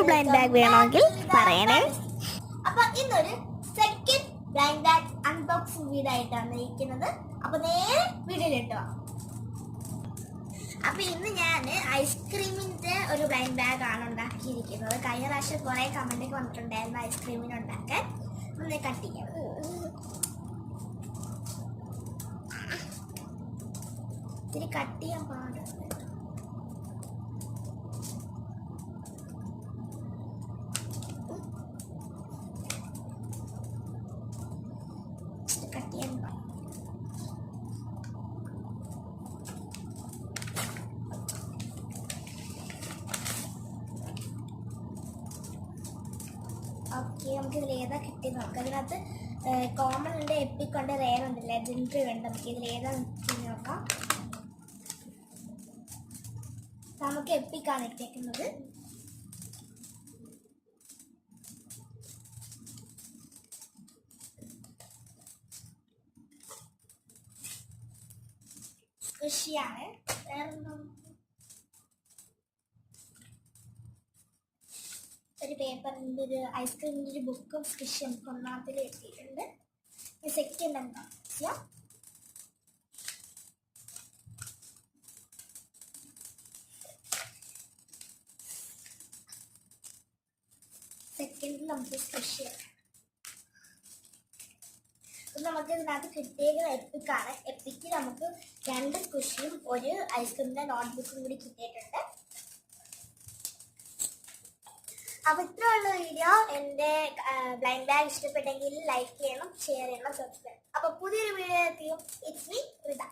Blind bag വേണമെങ്കിൽ പറയണേ. അപ്പൊ ഇന്നൊരു second blind bag unboxing video ആയിട്ടാണ് ഇരിക്കുന്നത്. അപ്പൊ നേരെ വീഡിയോയിലിട്ടോ. അപ്പൊ ഇന്ന് ഞാൻ ഐസ്ക്രീമിന്റെ ഒരു ബ്ലൈൻഡ് ബാഗ് ആണ് ഉണ്ടാക്കിയിരിക്കുന്നത്. കഴിഞ്ഞ പ്രാവശ്യം കുറെ കമന്റ് ഒക്കെ വന്നിട്ടുണ്ടായിരുന്നു ഐസ്ക്രീമിന് ഉണ്ടാക്കാൻ. ഒന്ന് കട്ട് ചെയ്യാം. ഇത്തിരി കട്ട് ചെയ്യാൻ പാടുണ്ട്. കട്ട് ചെയ്യാൻ പാടും. ഓക്കെ, നമുക്ക് ഇതിൽ ഏതാ കിട്ടി നോക്കാം. അതിനകത്ത് കോമൺ ഉണ്ട്, എപ്പിക് ഉണ്ട്, റെയർ ഉണ്ട്, ലെജൻഡറി ഉണ്ട്. നമുക്ക് ഇതിൽ ഏതാ കിട്ടി നോക്കാം. നമുക്ക് എപ്പിക്കാണ് ഇട്ടേക്കുന്നത്. സ്ക്വിഷിയാണ്. ഒരു പേപ്പറിൻ്റെ ഒരു ഐസ്ക്രീമിൻ്റെ ഒരു ബുക്കും സ്ക്വിഷ് നമുക്ക് ഒന്നാമത്തിൽ എത്തിയിട്ടുണ്ട്. സെക്കൻഡ് എന്താ ചെയ്യാം. സെക്കൻഡിൽ നമുക്ക് സ്ക്വിഷ് ചെയ്യാം. നമുക്ക് ഇതിനകത്ത് കിട്ടിയത് എപ്പിക്കാണ്. എപ്പിക്ക് നമുക്ക് 2 സ്ക്വിഷും ഒരു ഐസ്ക്രീമിന്റെ നോട്ട്ബുക്കും കൂടി കിട്ടിയിട്ടുണ്ട്. അപ്പൊ ഇത്രയുള്ള വീഡിയോ. എൻ്റെ ബ്ലൈൻഡ് ബാഗ് ഇഷ്ടപ്പെട്ടെങ്കിൽ ലൈക്ക് ചെയ്യണം, ഷെയർ ചെയ്യണം, സബ്സ്ക്രൈബ്. അപ്പൊ പുതിയൊരു വീഡിയോ എത്തിയും. It's me Rita.